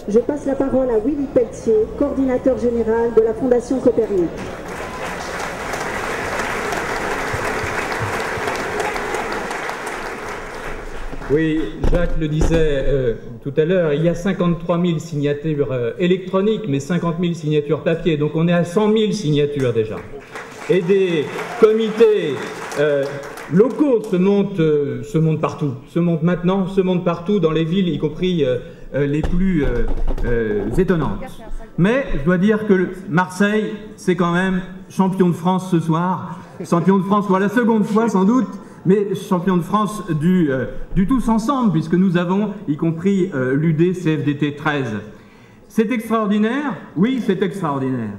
Je passe la parole à Willy Pelletier, coordinateur général de la Fondation Copernic. Oui, Jacques le disait tout à l'heure, il y a 53 000 signatures électroniques, mais 50 000 signatures papier. Donc on est à 100 000 signatures déjà. Et des comités locaux se montent partout, se montent partout dans les villes, y compris les plus étonnantes. Mais je dois dire que Marseille, c'est quand même champion de France ce soir, champion de France pour la seconde fois sans doute, mais champion de France du tous ensemble, puisque nous avons, y compris l'UD CFDT 13. C'est extraordinaire, oui, c'est extraordinaire.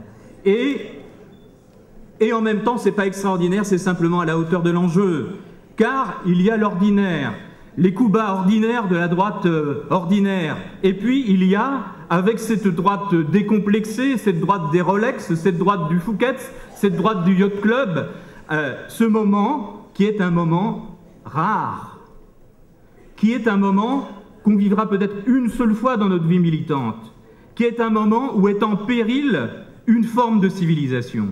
Et en même temps, c'est pas extraordinaire, c'est simplement à la hauteur de l'enjeu. Car il y a l'ordinaire, les coups bas ordinaires de la droite ordinaire. Et puis il y a, avec cette droite décomplexée, cette droite des Rolex, cette droite du Fouquet's, cette droite du Yacht Club, ce moment qui est un moment rare, qui est un moment qu'on vivra peut-être une seule fois dans notre vie militante, qui est un moment où est en péril une forme de civilisation.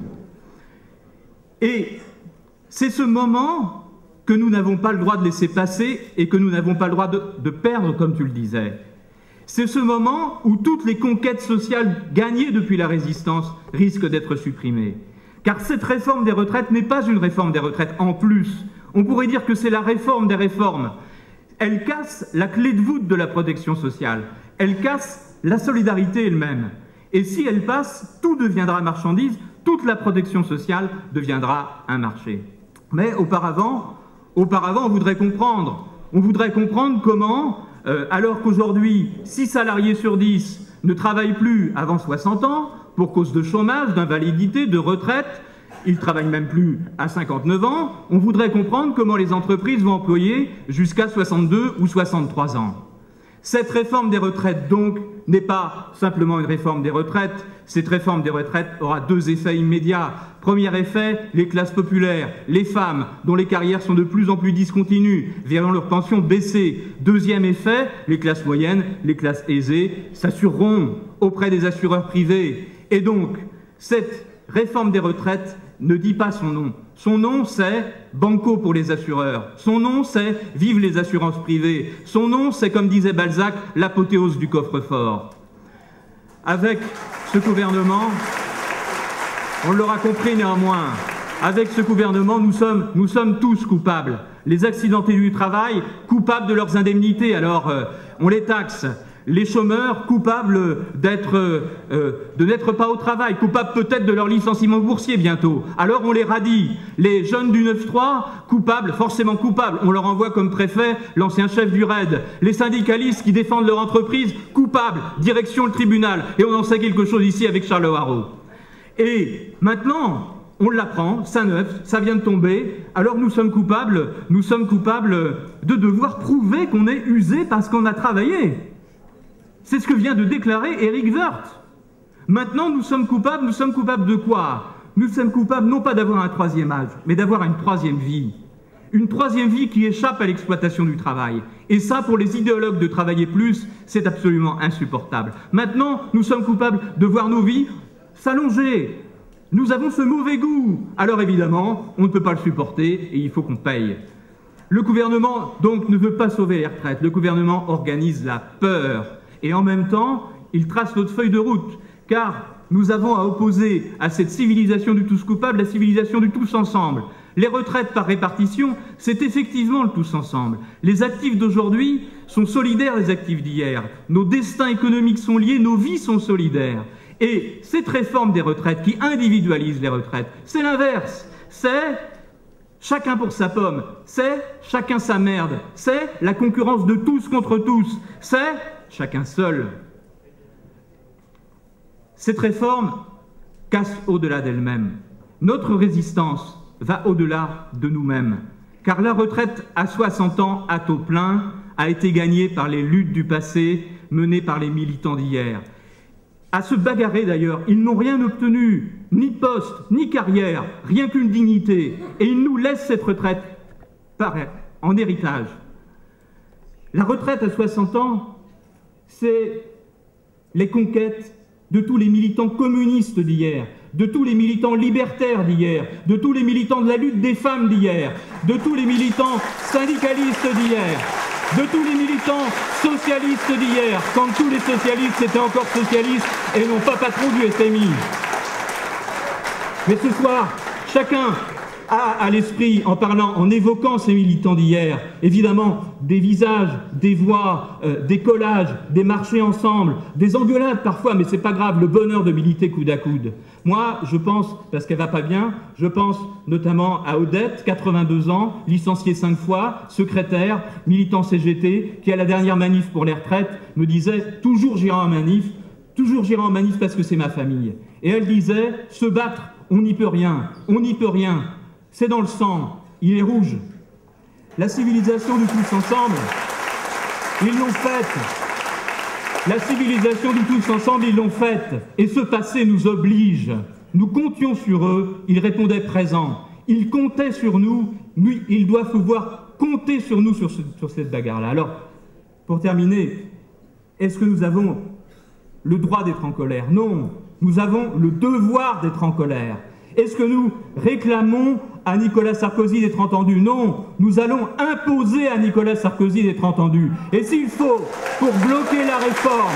Et c'est ce moment que nous n'avons pas le droit de laisser passer et que nous n'avons pas le droit de perdre, comme tu le disais. C'est ce moment où toutes les conquêtes sociales gagnées depuis la résistance risquent d'être supprimées. Car cette réforme des retraites n'est pas une réforme des retraites en plus. On pourrait dire que c'est la réforme des réformes. Elle casse la clé de voûte de la protection sociale. Elle casse la solidarité elle-même. Et si elle passe, tout deviendra marchandise, toute la protection sociale deviendra un marché. Mais auparavant, on voudrait comprendre. On voudrait comprendre comment, alors qu'aujourd'hui, 6 salariés sur 10 ne travaillent plus avant 60 ans, pour cause de chômage, d'invalidité, de retraite, ils ne travaillent même plus à 59 ans, on voudrait comprendre comment les entreprises vont employer jusqu'à 62 ou 63 ans. Cette réforme des retraites, donc, n'est pas simplement une réforme des retraites. Cette réforme des retraites aura 2 effets immédiats. Premier effet, les classes populaires, les femmes, dont les carrières sont de plus en plus discontinues, verront leurs pensions baisser. Deuxième effet, les classes moyennes, les classes aisées s'assureront auprès des assureurs privés. Et donc, cette réforme des retraites ne dit pas son nom. Son nom, c'est Banco pour les assureurs. Son nom, c'est Vive les assurances privées. Son nom, c'est, comme disait Balzac, l'apothéose du coffre-fort. Avec ce gouvernement, on l'aura compris néanmoins, avec ce gouvernement, nous sommes tous coupables. Les accidentés du travail, coupables de leurs indemnités, alors on les taxe. Les chômeurs, coupables de n'être pas au travail, coupables peut-être de leur licenciement boursier bientôt. Alors on les radie. Les jeunes du 9-3, coupables, forcément coupables. On leur envoie comme préfet l'ancien chef du RAID. Les syndicalistes qui défendent leur entreprise, coupables, direction le tribunal. Et on en sait quelque chose ici avec Charles Haro. Et maintenant, on l'apprend, ça neuf, ça vient de tomber. Alors nous sommes coupables de devoir prouver qu'on est usé parce qu'on a travaillé. C'est ce que vient de déclarer Éric Woerth. Maintenant, nous sommes coupables de quoi? Nous sommes coupables non pas d'avoir un 3e âge, mais d'avoir une 3e vie. Une 3e vie qui échappe à l'exploitation du travail. Et ça, pour les idéologues de travailler plus, c'est absolument insupportable. Maintenant, nous sommes coupables de voir nos vies s'allonger. Nous avons ce mauvais goût. Alors évidemment, on ne peut pas le supporter et il faut qu'on paye. Le gouvernement, donc, ne veut pas sauver les retraites. Le gouvernement organise la peur. Et en même temps, il trace notre feuille de route, car nous avons à opposer à cette civilisation du tous coupable la civilisation du tous ensemble. Les retraites par répartition, c'est effectivement le tous ensemble. Les actifs d'aujourd'hui sont solidaires des actifs d'hier. Nos destins économiques sont liés, nos vies sont solidaires. Et cette réforme des retraites qui individualise les retraites, c'est l'inverse. C'est chacun pour sa pomme, c'est chacun sa merde, c'est la concurrence de tous contre tous, c'est chacun seul. Cette réforme casse au-delà d'elle-même. Notre résistance va au-delà de nous-mêmes. Car la retraite à 60 ans à taux plein a été gagnée par les luttes du passé menées par les militants d'hier. À se bagarrer d'ailleurs, ils n'ont rien obtenu, ni poste, ni carrière, rien qu'une dignité. Et ils nous laissent cette retraite en héritage. La retraite à 60 ans, c'est les conquêtes de tous les militants communistes d'hier, de tous les militants libertaires d'hier, de tous les militants de la lutte des femmes d'hier, de tous les militants syndicalistes d'hier, de tous les militants socialistes d'hier, quand tous les socialistes étaient encore socialistes et non pas patrons du FMI. Mais ce soir, chacun a à l'esprit, en parlant, en évoquant ces militants d'hier, évidemment, des visages, des voix, des collages, des marchés ensemble, des engueulades parfois, mais c'est pas grave, le bonheur de militer coude à coude. Moi, je pense, parce qu'elle va pas bien, je pense notamment à Odette, 82 ans, licenciée 5 fois, secrétaire, militant CGT, qui à la dernière manif pour les retraites me disait « toujours j'irai en manif parce que c'est ma famille ». Et elle disait « se battre, on n'y peut rien, on n'y peut rien. C'est dans le sang, il est rouge. La civilisation du tous ensemble, ils l'ont faite. La civilisation du tous ensemble, ils l'ont faite. Et ce passé nous oblige. Nous comptions sur eux, ils répondaient présents. Ils comptaient sur nous, ils doivent pouvoir compter sur nous sur cette bagarre-là. Alors, pour terminer, est-ce que nous avons le droit d'être en colère? Non, nous avons le devoir d'être en colère. Est-ce que nous réclamons à Nicolas Sarkozy d'être entendu? Non, nous allons imposer à Nicolas Sarkozy d'être entendu. Et s'il faut, pour bloquer la réforme,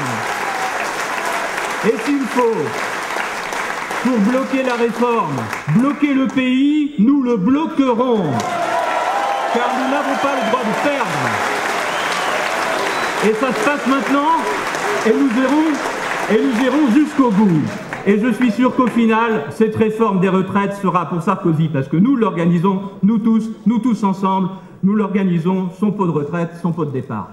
bloquer le pays, nous le bloquerons. Car nous n'avons pas le droit de perdre. Et ça se passe maintenant, et nous irons jusqu'au bout. Et je suis sûr qu'au final, cette réforme des retraites sera pour Sarkozy, parce que nous l'organisons, nous tous ensemble, nous l'organisons, son pot de retraite, son pot de départ.